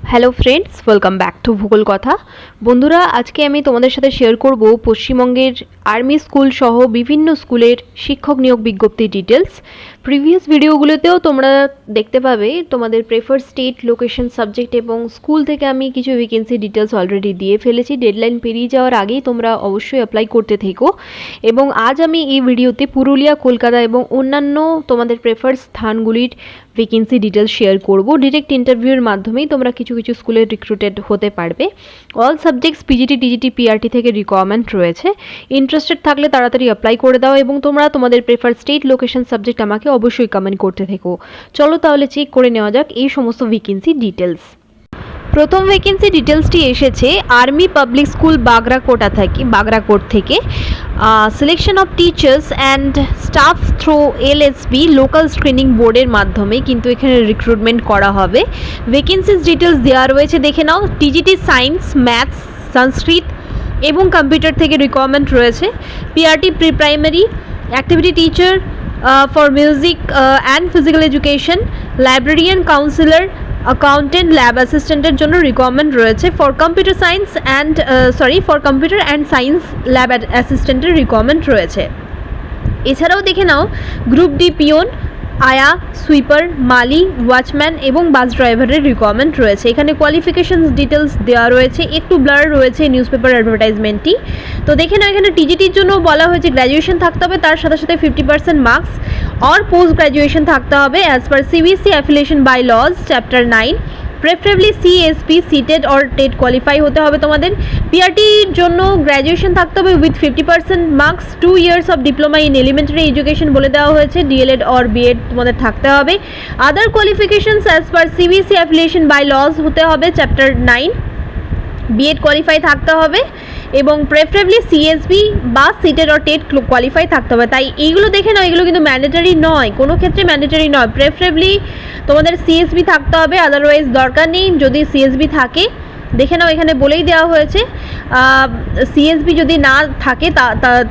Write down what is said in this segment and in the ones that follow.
Hello friends, welcome back to ভূগোল কথা। বন্ধুরা, আজকে আমি তোমাদের সাথে শেয়ার করব পশ্চিমবঙ্গের আর্মি স্কুল সহ বিভিন্ন স্কুলের শিক্ষক নিয়োগ বিজ্ঞপ্তির ডিটেলস। প্রিভিয়াস ভিডিওগুলোতেও তোমরা দেখতে পাবে তোমাদের প্রেফার স্টেট, লোকেশন, সাবজেক্ট এবং স্কুল থেকে আমি কিছু ভ্যাকেন্সি ডিটেলস অলরেডি দিয়ে ফেলেছি। ডেডলাইন পেরিয়ে যাওয়ার আগেই তোমরা অবশ্যই অ্যাপ্লাই করতে থেকো। এবং আজ আমি এই ভিডিওতে পুরুলিয়া, কলকাতা এবং অন্যান্য তোমাদের প্রেফার স্থানগুলির ভ্যাকেন্সি ডিটেলস শেয়ার করব। ডিরেক্ট ইন্টারভিউর মাধ্যমেই তোমরা কিছু কিছু স্কুলে রিক্রুটেড হতে পারবে। All subjects PGT, TGT, PRT থেকে রিকোয়ারমেন্ট রয়েছে। ইন্টারেস্টেড থাকলে তাড়াতাড়ি অ্যাপ্লাই করে দাও এবং তোমরা তোমাদের প্রেফার স্টেট, লোকেশন, সাবজেক্ট আমাকে অবশ্যই কমেন্ট করতে থেকো। চলো তাহলে চেক করে নেওয়া যাক এই সমস্ত ভ্যাকেন্সি ডিটেলস। প্রথম ভ্যাকেন্সি ডিটেলসটি এসেছে আর্মি পাবলিক স্কুল বাগরাকোট থেকে। Selection of teachers and staff through LSB local screening বোর্ডের মাধ্যমে কিন্তু এখানে রিক্রুটমেন্ট করা হবে। ভ্যাকেন্সিস ডিটেলস দেওয়া রয়েছে, দেখে নাও। টিজিটি সায়েন্স, ম্যাথস, সংস্কৃত এবং কম্পিউটার থেকে রিকোয়ারমেন্ট রয়েছে। PRT pre primary, activity teacher for music and physical education, librarian, counsellor, accountant, lab অ্যাসিস্ট্যান্টের জন্য রিকোয়ারমেন্ট রয়েছে। For computer and science lab অ্যাসিস্ট্যান্টের রিকোয়ারমেন্ট রয়েছে। এছাড়াও দেখে নাও গ্রুপ ডি পিওন, আয়া, সুইপার, মালি, ওয়াচম্যান এবং বাস ড্রাইভারের রিকোয়ারমেন্ট রয়েছে। এখানে কোয়ালিফিকেশনস ডিটেলস দেওয়া রয়েছে, একটু ব্লার রয়েছে নিউজ পেপার অ্যাডভার্টাইজমেন্টটি। তো দেখে নাও, এখানে টিজিটির জন্য বলা হয়েছে গ্র্যাজুয়েশন থাকতে হবে, তার সাথে সাথে 50% মার্কস और পোস্ট গ্র্যাজুয়েশন থাকতে হবে as per CBSE affiliation bye laws chapter 9। Preferably CSP, CTET or TET qualify হতে হবে তোমাদের। পিআরটির জন্য গ্র্যাজুয়েশন থাকতে হবে with 50% marks, 2 years of diploma in elementary education বলে দেওয়া হয়েছে। ডিএলএড অর বিএড তোমাদের থাকতে হবে। Other qualifications as per CBSE affiliation bye laws হতে হবে চ্যাপ্টার 9। বিএড কোয়ালিফাই থাকতে হবে এবং প্রেফারেবলি সিএসবি বা সিটেড অর টেট কোয়ালিফাই থাকতে হবে। তাই এইগুলো দেখে নাও, এগুলো কিন্তু ম্যান্ডেটরি নয়, কোনো ক্ষেত্রে ম্যান্ডেটরি নয়। প্রেফারেবলি তোমাদের সিএসবি থাকতে হবে, আদারওয়াইজ দরকার নেই। যদি সিএসবি থাকে, দেখে নাও এখানে বলেই দেওয়া হয়েছে সিএসবি যদি না থাকে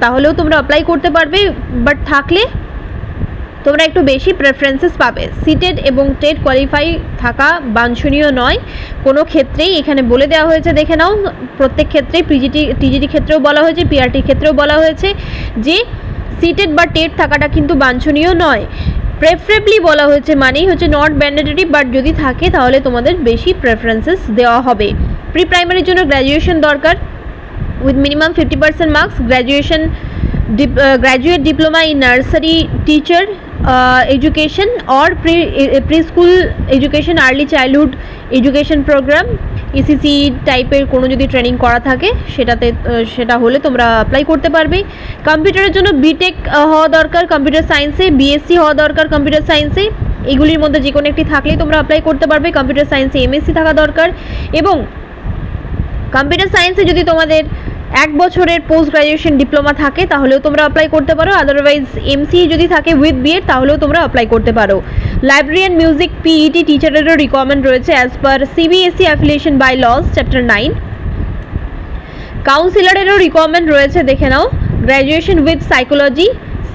তাহলেও তোমরা অ্যাপ্লাই করতে পারবে, বাট থাকলে তোমরা একটু বেশি প্রেফারেন্সেস পাবে। সিটেড এবং টেট কোয়ালিফাই থাকা বাঞ্ছনীয় নয় কোনো ক্ষেত্রেই, এখানে বলে দেওয়া হয়েছে। দেখে নাও, প্রত্যেক ক্ষেত্রেই টিজিটি ক্ষেত্রেও বলা হয়েছে, পিআরটির ক্ষেত্রেও বলা হয়েছে যে সিটেড বা টেট থাকাটা কিন্তু বাঞ্ছনীয় নয়। প্রেফারেবলি বলা হয়েছে মানেই হচ্ছে নট ম্যান্ডেটরি, বাট যদি থাকে তাহলে তোমাদের বেশি প্রেফারেন্সেস দেওয়া হবে। প্রি প্রাইমারির জন্য গ্র্যাজুয়েশন দরকার with minimum 50% marks, graduate diploma in nursery teacher education or pre school education, early childhood education programme, ECC টাইপের কোনো যদি ট্রেনিং করা থাকে সেটা হলে তোমরা অ্যাপ্লাই করতে পারবে। কম্পিউটারের জন্য বিটেক হওয়া দরকার কম্পিউটার সায়েন্সে, বিএসসি হওয়া দরকার কম্পিউটার সায়েন্সে। এগুলির মধ্যে যে কোনো একটি থাকলেই তোমরা অ্যাপ্লাই করতে পারবে। কম্পিউটার সায়েন্সে এমএসসি থাকা দরকার এবং কম্পিউটার সায়েন্সে যদি তোমাদের 1 বছরের পোস্ট গ্র্যাজুয়েশন ডিপ্লোমা থাকে তাহলেও তোমরা অ্যাপ্লাই করতে পারো। আদারওয়াইজ এমসি যদি থাকে উইথ বিএড তাহলেও তোমরা অ্যাপ্লাই করতে পারো। লাইব্রেরিয়ান, মিউজিক, পিইটি টিচারেরও রিকোয়ারমেন্ট রয়েছে as per CBSE affiliation bye laws chapter 9। কাউন্সিলরেরও রিকোয়ারমেন্ট রয়েছে, দেখে নাও। Graduation with psychology,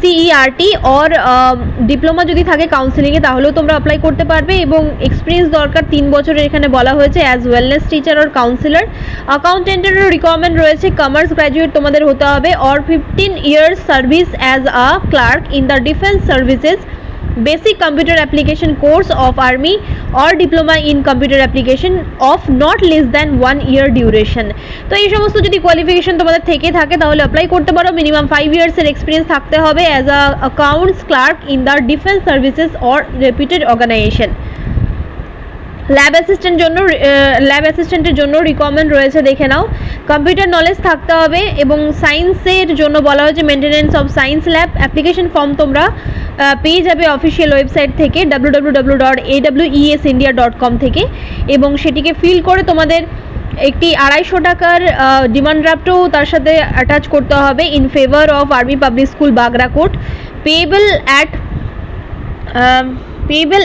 CERT or diploma যদি থাকে কাউন্সিলিংয়ে তাহলেও তোমরা অ্যাপ্লাই করতে পারবে এবং এক্সপিরিয়েন্স দরকার 3 বছরের এখানে বলা হয়েছে as wellness teacher or counsellor. অ্যাকাউন্টেন্টেরও রিকোয়ারমেন্ট রয়েছে, কমার্স গ্র্যাজুয়েট তোমাদের হতে হবে or 15 years service as a clerk in the defence services, basic computer application course of army or diploma in computer application of not less than 1 year duration. তো এই সমস্ত যদি qualification তোমাদের থেকে থাকে তাহলে অ্যাপ্লাই করতে পারো। মিনিমাম 5 ইয়ার্সের এক্সপিরিয়েন্স থাকতে হবে as a accounts clerk in the defence services or reputed organisation. Lab অ্যাসিস্ট্যান্টের জন্য রিকোয়ারমেন্ট রয়েছে, দেখে নাও। কম্পিউটার নলেজ থাকতে হবে এবং সায়েন্সের জন্য বলা হয়েছে maintenance of science lab. Application form তোমরা পেয়ে যাবে অফিসিয়াল ওয়েবসাইট থেকে www.awesindia.com থেকে এবং সেটিকে ফিল করে তোমাদের একটি 250 টাকার ডিমান্ড ড্রাফটও তার সাথে অ্যাটাচ করতে হবে in favour of army public school Bagrakote. Payable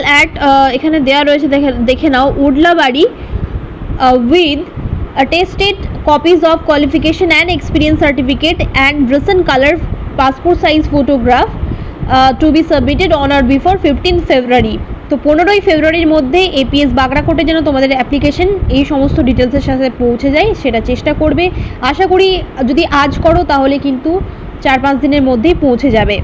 at এখানে দেওয়া রয়েছে, দেখে নাও। Udlabari with attested copies of qualification and experience certificate and recent color passport size photograph to be submitted on or before 15th February তো 15ই ফেব্রুয়ারির মধ্যে এপিএস বাগড়াকোটে যেন তোমাদের অ্যাপ্লিকেশন এই সমস্ত ডিটেলসের সাথে পৌঁছে যায় সেটা চেষ্টা করবে। আশা করি যদি আজ করো তাহলে কিন্তু 4-5 দিনের মধ্যেই পৌঁছে যাবে।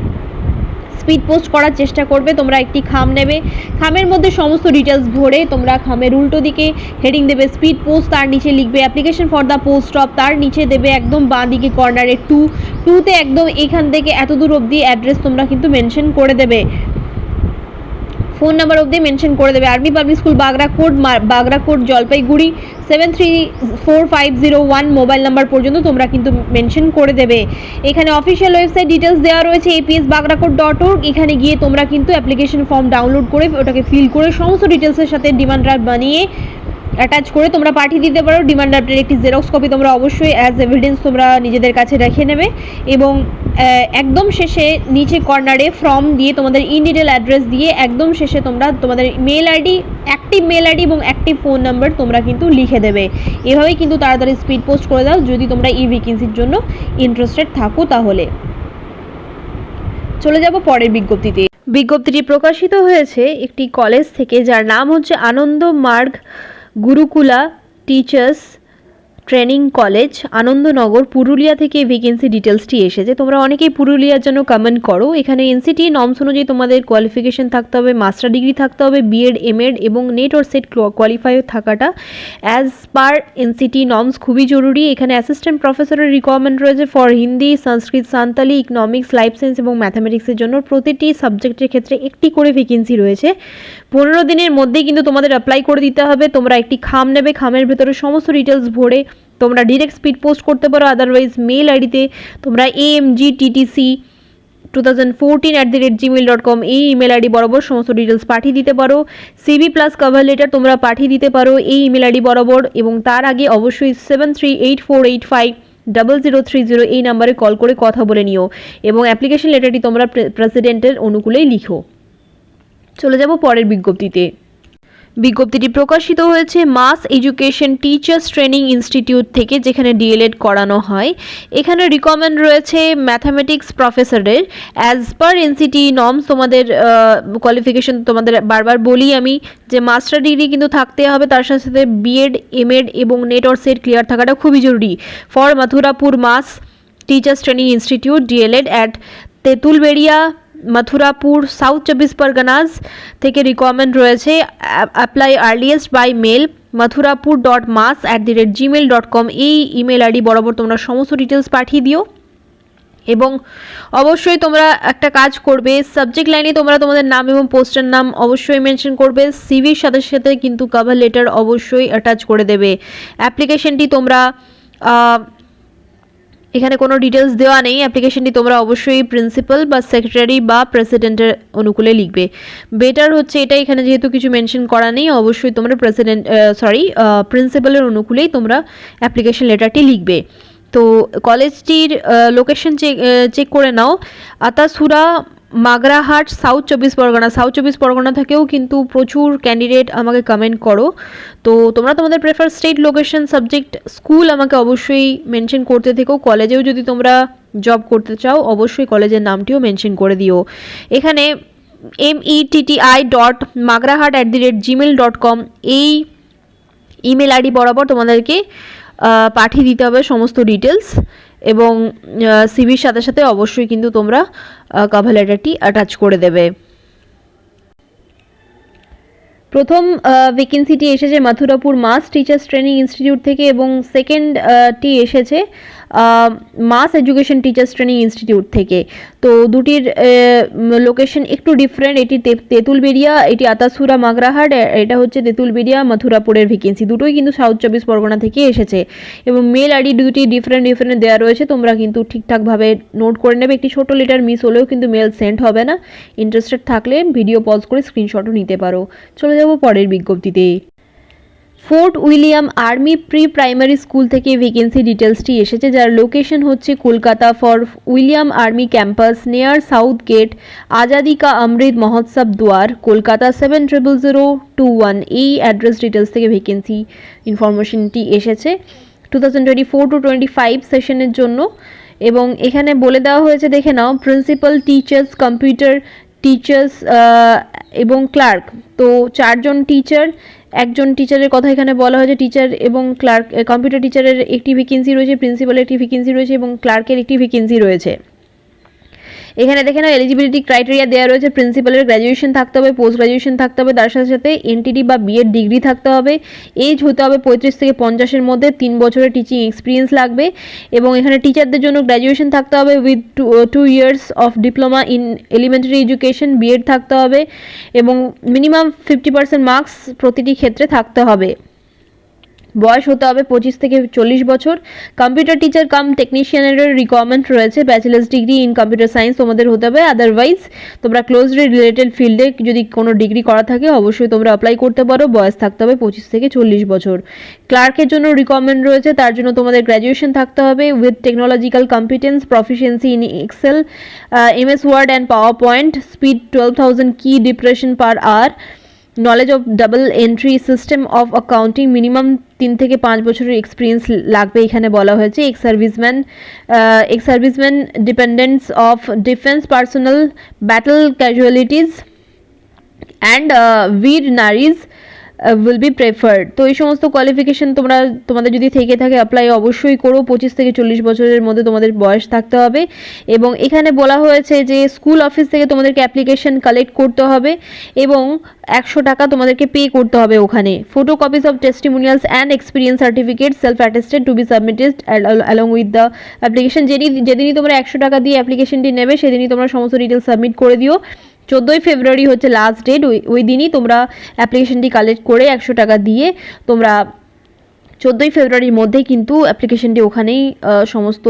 স্পিড পোস্ট করার চেষ্টা করবে। তোমরা একটি খাম নেবে, খামের মধ্যে সমস্ত ডিটেলস ভরে তোমরা খামের উল্টো দিকে হেডিং দেবে স্পিড পোস্ট, তার নিচে লিখবে application for the post of, তার নিচে দেবে একদম বাঁ দিকে কর্নারে 2তে একদম এখান থেকে এত দূর অবধি অ্যাড্রেস তোমরা কিন্তু মেনশন করে দেবে, ফোন নাম্বার অবধি মেনশন করে দেবে। Army public school Bagrakote Jalpaiguri 734501 mobile number পর্যন্ত তোমরা কিন্তু মেনশন করে দেবে। এখানে অফিসিয়াল ওয়েবসাইট ডিটেলস দেওয়া রয়েছে apsbagrakot.org। এখানে গিয়ে তোমরা কিন্তু অ্যাপ্লিকেশন ফর্ম ডাউনলোড করে ওটাকে ফিল করে সমস্ত ডিটেলসের সাথে ডিমান্ড ড্রাফট বানিয়ে অ্যাটাচ করে তোমরা পাঠিয়ে দিতে পারো। ডিমান্ড ড্রাফটের একটি জেরক্স কপি তোমরা অবশ্যই অ্যাজ এভিডেন্স তোমরা নিজেদের কাছে রেখে নেবে এবং একদম শেষে নিচে কর্নারে ফর্ম দিয়ে তোমাদের ইন ডিটেল অ্যাড্রেস দিয়ে একদম শেষে তোমরা তোমাদের mail ID, active mail ID এবং অ্যাক্টিভ ফোন নাম্বার তোমরা কিন্তু লিখে দেবে। এভাবেই কিন্তু তাড়াতাড়ি স্পিড পোস্ট করে দাও যদি তোমরা এই ভ্যাকেন্সির জন্য ইন্টারেস্টেড থাকো। তাহলে চলে যাব পরের বিজ্ঞপ্তিতে। বিজ্ঞপ্তিটি প্রকাশিত হয়েছে একটি কলেজ থেকে যার নাম হচ্ছে Ananda Marga Gurukula teachers training college, Anandanagar, Purulia থেকে ভ্যাকেন্সি ডিটেলসটি এসেছে। তোমরা অনেকেই পুরুলিয়ার জন্য কমেন্ট করো। এখানে এনসিটি নর্মস অনুযায়ী তোমাদের কোয়ালিফিকেশন থাকতে হবে, মাস্টার ডিগ্রি থাকতে হবে, বিএড এমএড এবং নেট ওর সেট কোয়ালিফাই থাকাটা অ্যাজ পার এনসিটি নর্মস খুবই জরুরি। এখানে অ্যাসিস্ট্যান্ট প্রফেসরের রিকোয়ারমেন্ট রয়েছে for Hindi, Sanskrit, Santali, economics, life science এবং ম্যাথামেটিক্সের জন্য প্রতিটি সাবজেক্টের ক্ষেত্রে একটি করে ভ্যাকেন্সি রয়েছে। 15 দিনের মধ্যেই কিন্তু তোমাদের অ্যাপ্লাই করে দিতে হবে। তোমরা একটি খাম নেবে, খামের ভেতরে সমস্ত ডিটেলস ভরে তোমরা ডিরেক্ট স্পিড পোস্ট করতে পারো, আদারওয়াইজ মেল আইডিতে তোমরা amgttc2014@gmail.com এই ইমেল আইডি বরাবর সমস্ত ডিটেলস পাঠিয়ে দিতে পারো। সিভি প্লাস কভার লেটার তোমরা পাঠিয়ে দিতে পারো এই ইমেল আইডি বরাবর এবং তার আগে অবশ্যই 7384850030 এই নাম্বারে কল করে কথা বলে নিও এবং অ্যাপ্লিকেশন লেটারটি তোমরা প্রেসিডেন্টের অনুকূলেই লিখো। চলে যাব পরের বিজ্ঞপ্তিতে। বিজ্ঞপ্তিটি প্রকাশিত হয়েছে mass education teachers training institute থেকে, যেখানে ডিএলএড করানো হয়। এখানে রিকমেন্ড রয়েছে ম্যাথামেটিক্স প্রফেসরের অ্যাজ পার এনসিটি নর্মস। তোমাদের কোয়ালিফিকেশন তোমাদের বারবার বলি আমি যে মাস্টার ডিগ্রি কিন্তু থাকতে হবে, তার সাথে সাথে বিএড এমএড এবং নেট অর সেট ক্লিয়ার থাকাটা খুবই জরুরি। For Mathurapur mass teachers training institute DElEd at Tentulberia Mathurapur south 24 Parganas থেকে রিকোয়ারমেন্ট রয়েছে। Apply earliest by mail mathurapur.mas@gmail.com এই ইমেল আইডি বরাবর তোমরা সমস্ত ডিটেলস পাঠিয়ে দিও এবং অবশ্যই তোমরা একটা কাজ করবে, সাবজেক্ট লাইনে তোমরা তোমাদের নাম এবং পোস্টের নাম অবশ্যই মেনশন করবে। সিভির সাথে সাথে কিন্তু কভার লেটার অবশ্যই অ্যাটাচ করে দেবে। অ্যাপ্লিকেশনটি তোমরা এখানে কোনো ডিটেলস দেওয়া নেই, অ্যাপ্লিকেশনটি তোমরা অবশ্যই প্রিন্সিপাল বা সেক্রেটারি বা প্রেসিডেন্টের অনুকূলে লিখবে। বেটার হচ্ছে এটা, এখানে যেহেতু কিছু মেনশন করা নেই অবশ্যই তোমরা প্রিন্সিপালের অনুকূলেই তোমরা অ্যাপ্লিকেশন লেটারটি লিখবে। তো কলেজটির লোকেশন চেক করে নাও, আতাসুরা মাগরাহাট সাউথ 24 পরগনা থেকেও কিন্তু প্রচুর ক্যান্ডিডেট আমাকে কমেন্ট করো। তো তোমরা তোমাদের prefer state, location, subject, school আমাকে অবশ্যই মেনশন করতে থেকো। কলেজেও যদি তোমরা জব করতে চাও অবশ্যই কলেজের নামটিও মেনশন করে দিও। এখানে metti.magrahat@gmail.com এই ইমেল আইডি বরাবর তোমাদেরকে পাঠিয়ে দিতে হবে সমস্ত ডিটেলস এবং সিভির সাথে সাথে অবশ্যই কিন্তু তোমরা কভার লেটারটি অ্যাটাচ করে দেবে। প্রথম ভ্যাকেন্সিটি এসেছে Mathurapur mass teachers training institute থেকে এবং সেকেন্ডটি এসেছে mass education teachers training institute থেকে। তো দুটির লোকেশন একটু ডিফারেন্ট, এটি তেঁতুলবেড়িয়া, এটি আতাসুরা মাগরাহাট, এটা হচ্ছে তেঁতুলবেড়িয়া মথুরাপুরের ভ্যাকেন্সি। দুটোই কিন্তু সাউথ 24 পরগনা থেকে এসেছে এবং মেল আইডি দুটি ডিফারেন্ট দেওয়া রয়েছে, তোমরা কিন্তু ঠিকঠাকভাবে নোট করে নেবে। একটি ছোটো লেটার মিস হলেও কিন্তু মেল সেন্ড হবে না। ইন্টারেস্টেড থাকলে ভিডিও পজ করে স্ক্রিনশটও নিতে পারো। চলে যাব পরের বিজ্ঞপ্তিতে। Fort William army pre primary school থেকে ভ্যাকেন্সি ডিটেলসটি এসেছে, যার লোকেশন হচ্ছে Kolkata Fort William army campus near south gate, Azadi ka Amrit Mahotsav Dwar, Kolkata 700021 এই অ্যাড্রেস ডিটেলস থেকে ভ্যাকেন্সি ইনফরমেশনটি এসেছে 2024-25 সেশনের জন্য। এবং এখানে বলে দেওয়া হয়েছে, দেখে নাও, প্রিন্সিপাল টিচার্স, কম্পিউটার টিচার্স এবং ক্লার্ক, তো 4 জন টিচার, একজন টিচারের কথা এখানে বলা হয়েছে। টিচার এবং ক্লার্ক, কম্পিউটার টিচারের একটি ভ্যাকেন্সি রয়েছে, প্রিন্সিপালের একটি ভ্যাকেন্সি রয়েছে এবং ক্লার্কের একটি ভ্যাকেন্সি রয়েছে। এখানে দেখে নাও এলিজিবিলিটি ক্রাইটেরিয়া দেওয়া রয়েছে। প্রিন্সিপালের গ্র্যাজুয়েশন থাকতে হবে, পোস্ট গ্র্যাজুয়েশন থাকতে হবে, তার সাথে সাথে এনটিডি বা বিএড ডিগ্রি থাকতে হবে, এজ হতে হবে 35 থেকে 50-এর মধ্যে, 3 বছরের টিচিং এক্সপিরিয়েন্স লাগবে। এবং এখানে টিচারদের জন্য গ্র্যাজুয়েশন থাকতে হবে with 2 years of diploma in elementary education, BEd থাকতে হবে এবং মিনিমাম 50% মার্কস প্রতিটি ক্ষেত্রে থাকতে হবে। বয়স হতে হবে 25 থেকে 40 বছর। কম্পিউটার টিচার কাম টেকনিশিয়ানের রিকোয়ারমেন্ট রয়েছে, bachelors degree in computer science তোমাদের হতে হবে। আদারওয়াইজ তোমরা ক্লোজলি রিলেটেড ফিল্ডে যদি কোনো ডিগ্রি করা থাকে অবশ্যই তোমরা অ্যাপ্লাই করতে পারো। বয়স থাকতে হবে 25 থেকে 40 বছর। ক্লার্কের জন্য রিকোয়ারমেন্ট রয়েছে, তার জন্য তোমাদের গ্র্যাজুয়েশন থাকতে হবে with technological competence, proficiency in Excel, MS Word and PowerPoint, speed 12,000 key depression per hour, knowledge of double entry system of accounting, minimum 3 থেকে 5 বছরের এক্সপিরিয়েন্স লাগবে এখানে বলা হয়েছে। Ex serviceman dependents of defence personnel, battle casualties and Veer Naris will be preferred. তো এই সমস্ত qualification তোমাদের যদি থেকে থাকে অ্যাপ্লাই অবশ্যই করো। 25 থেকে 40 বছরের মধ্যে তোমাদের বয়স থাকতে হবে। এবং এখানে বলা হয়েছে যে স্কুল অফিস থেকে তোমাদেরকে অ্যাপ্লিকেশন কালেক্ট করতে হবে এবং 100 টাকা তোমাদেরকে পে করতে হবে ওখানে। Photo copies of testimonials and experience certificate self attested to be submitted along with the application. যেদিনই তোমরা 100 টাকা দিয়ে অ্যাপ্লিকেশনটি নেবে সেদিনই তোমরা সমস্ত ডিটেলস সাবমিট করে দিও। 14ই ফেব্রুয়ারি হচ্ছে লাস্ট ডেট, ওই দিনই তোমরা অ্যাপ্লিকেশনটি কালেক্ট করে 100 টাকা দিয়ে তোমরা 14ই ফেব্রুয়ারির মধ্যেই কিন্তু অ্যাপ্লিকেশনটি ওখানেই সমস্ত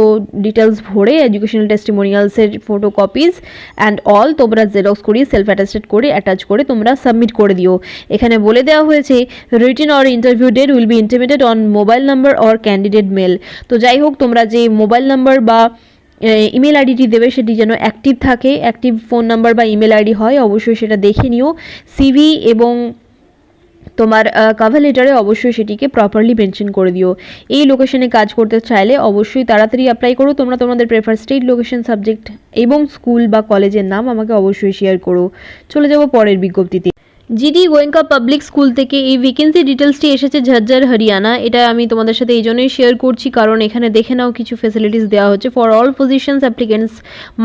ডিটেলস ভরে এডুকেশনাল টেস্টিমোনিয়ালসের ফটো কপিজ অ্যান্ড অল তোমরা জেরক্স করিয়ে সেলফ অ্যাটেস্টেড করে অ্যাটাচ করে তোমরা সাবমিট করে দিও। এখানে বলে দেওয়া হয়েছে written or interview date will be intimated on mobile number or candidate mail. তো যাই হোক, তোমরা যে মোবাইল নাম্বার বা ইমেল আইডিটি দেবে সেটি যেন অ্যাক্টিভ থাকে, অ্যাক্টিভ ফোন নাম্বার বা ইমেল আইডি হয় অবশ্যই সেটা দেখে নিও। সিভি এবং তোমার কভার লেটারে অবশ্যই সেটিকে প্রপারলি মেনশন করে দিও। এই লোকেশনে কাজ করতে চাইলে অবশ্যই তাড়াতাড়ি অ্যাপ্লাই করো। তোমরা তোমাদের প্রেফার স্টেট, লোকেশন, সাবজেক্ট এবং স্কুল বা কলেজের নাম আমাকে অবশ্যই শেয়ার করো। চলে যাব পরের বিজ্ঞপ্তিতে। জিডি গোয়েঙ্কা পাবলিক স্কুল থেকে এই ভ্যাকেন্সি ডিটেলসটি এসেছে ঝজ্জার হরিয়ানা। এটা আমি তোমাদের সাথে এই জন্যই শেয়ার করছি কারণ এখানে দেখে নাও কিছু ফেসিলিটিস দেওয়া হচ্ছে। For all positions applicants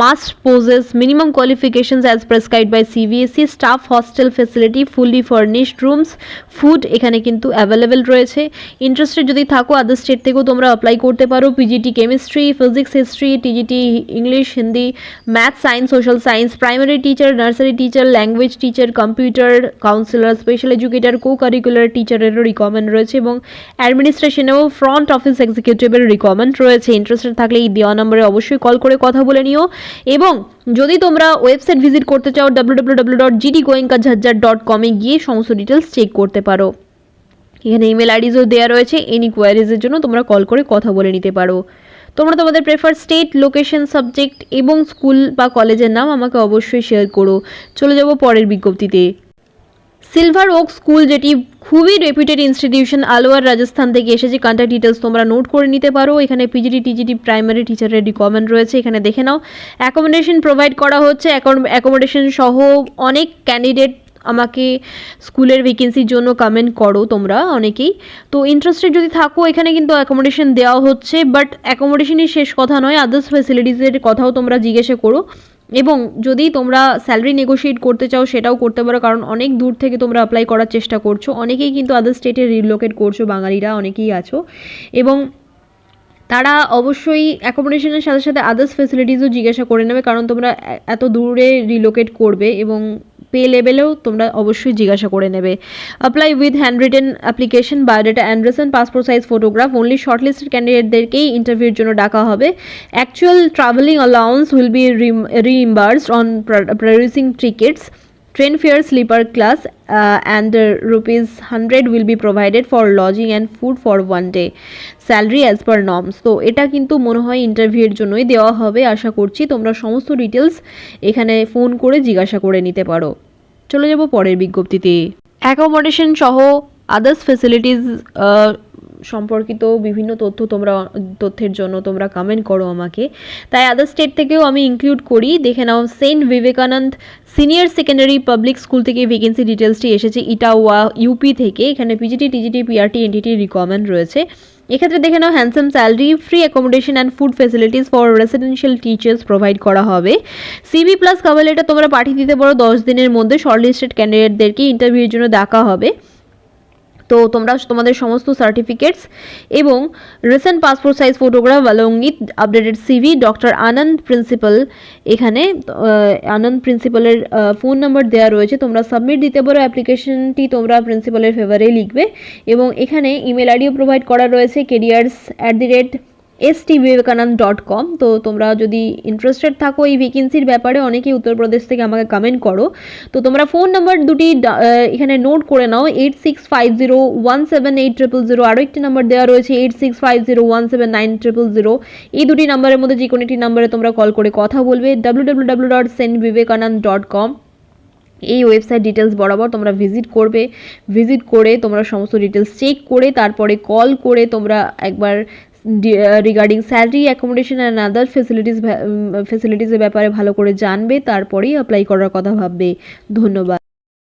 must possess minimum qualifications as prescribed by CBSE, staff hostel facility, fully furnished rooms, food এখানে কিন্তু অ্যাভেলেবেল রয়েছে। ইন্টারেস্টেড যদি থাকো আদার স্টেট থেকেও তোমরা অ্যাপ্লাই করতে পারো। PGT chemistry, physics, history, TGT English, Hindi, math, science, social science, primary teacher, nursery teacher, language teacher, computer counsellor, special educator, co curricular টিচারেরও রিকোয়ারমেন্ট রয়েছে এবং অ্যাডমিনিস্ট্রেশনেও ফ্রন্ট অফিস এক্সিকিউটিভের রিকোয়ারমেন্ট রয়েছে। ইন্টারেস্টেড থাকলে এই দেওয়া নম্বরে অবশ্যই কল করে কথা বলে নিও। এবং যদি তোমরা ওয়েবসাইট ভিজিট করতে চাও www.gdgoenkaঝজ্জার.com এ গিয়ে সমস্ত ডিটেলস চেক করতে পারো। এখানে ইমেল আইডিসও দেওয়া রয়েছে, এনি কোয়ারিজের জন্য তোমরা কল করে কথা বলে নিতে পারো। তোমরা তোমাদের প্রেফার স্টেট, লোকেশন, সাবজেক্ট এবং স্কুল বা কলেজের নাম আমাকে অবশ্যই শেয়ার করো। চলে যাব পরের বিজ্ঞপ্তিতে। সিলভার ওক স্কুল, যেটি খুবই রেপুটেড ইনস্টিটিউশন, আলোয়ার রাজস্থান থেকে এসেছে। কন্ট্যাক্ট ডিটেলস তোমরা নোট করে নিতে পারো। এখানে পিজিটি, টিজিটি, প্রাইমারি টিচারের রিকোয়ারমেন্ট রয়েছে। এখানে দেখে নাও অ্যাকোমোডেশন প্রোভাইড করা হচ্ছে। অ্যাকোমোডেশন সহ অনেক ক্যান্ডিডেট আমাকে স্কুলের ভ্যাকেন্সির জন্য কমেন্ট করো তোমরা অনেকেই। তো ইন্টারেস্টেড যদি থাকো এখানে কিন্তু অ্যাকোমোডেশন দেওয়া হচ্ছে, বাট অ্যাকোমোডেশনই শেষ কথা নয়, আদার্স ফ্যাসিলিটিসের কথাও তোমরা জিজ্ঞাসা করো। এবং যদি তোমরা স্যালারি নেগোশিয়েট করতে চাও সেটাও করতে পারো, কারণ অনেক দূর থেকে তোমরা অ্যাপ্লাই করার চেষ্টা করছো। অনেকেই কিন্তু আদার স্টেটে রিলোকেট করছো, বাঙালিরা অনেকেই আছো এবং তারা অবশ্যই অ্যাকোমোডেশনের সাথে সাথে আদার্স ফেসিলিটিসও জিজ্ঞাসা করে নেবে, কারণ তোমরা এত দূরে রিলোকেট করবে এবং পে লেভেলেও তোমরা অবশ্যই জিজ্ঞাসা করে নেবে। Apply with hand written application, biodata and passport size photograph. Only shortlisted ক্যান্ডিডেটদেরকেই ইন্টারভিউর জন্য ডাকা হবে। Actual travelling allowance will be reimbursed on producing tickets. Train fare sleeper class and ₹100 will be provided for lodging and food for 1 day. Salary as per norms. তো এটা কিন্তু মনে হয় ইন্টারভিউয়ের জন্যই দেওয়া হবে, আশা করছি। তোমরা সমস্ত ডিটেলস এখানে ফোন করে জিজ্ঞাসা করে নিতে পারো। চলে যাব পরের বিজ্ঞপ্তিতে। অ্যাকোমোডেশন সহ আদার্স ফেসিলিটিস সম্পর্কিত বিভিন্ন তথ্যের জন্য তোমরা কমেন্ট করো আমাকে, তাই আদার স্টেট থেকেও আমি ইনক্লুড করি। দেখে নাও, saint Vivekananda senior secondary public school থেকে ভ্যাকেন্সি ডিটেলসটি এসেছে ইটাওয়া ইউপি থেকে। এখানে PGT, TGT, PRT, NTT requirement রয়েছে। এক্ষেত্রে দেখে নাও, handsome salary, free accommodation and food facilities for residential teachers provide করা হবে। সিভি প্লাস কভার লেটার তোমরা পাঠিয়ে দিতে পারো 10 দিনের মধ্যে। শর্টলিস্টেড ক্যান্ডিডেটদেরকে ইন্টারভিউর জন্য ডাকা হবে। তো তোমরা তোমাদের সমস্ত সার্টিফিকেটস এবং recent passport size photograph along with updated CV, doctor Anand principal, এখানে আনন্দ প্রিন্সিপালের ফোন নাম্বার দেওয়া রয়েছে, তোমরা সাবমিট দিতে পারো। অ্যাপ্লিকেশনটি তোমরা প্রিন্সিপালের ফেভারে লিখবে এবং এখানে ইমেল আইডিও প্রোভাইড করা রয়েছে careers@stvivekanand.com। তো তোমরা যদি ইন্টারেস্টেড থাকো এই ভ্যাকেন্সির ব্যাপারে, অনেকেই উত্তরপ্রদেশ থেকে আমাকে কমেন্ট করো, তো তোমরা ফোন নাম্বার দুটি এখানে নোট করে নাও, 8650178000। আরও একটি নাম্বার দেওয়া রয়েছে 8650179000। এই দুটি নাম্বারের মধ্যে যে কোনো একটি নাম্বারে তোমরা কল করে কথা বলবে। www.stvivekanand.com এই ওয়েবসাইট ডিটেলস বরাবর তোমরা ভিজিট করবে। ভিজিট করে তোমরা সমস্ত ডিটেলস চেক করে তারপরে কল করে তোমরা একবার regarding salary, accommodation and other ফেসিলিটিসের ব্যাপারে ভালো করে জানবে, তারপরেই অ্যাপ্লাই করার কথা ভাববে। ধন্যবাদ।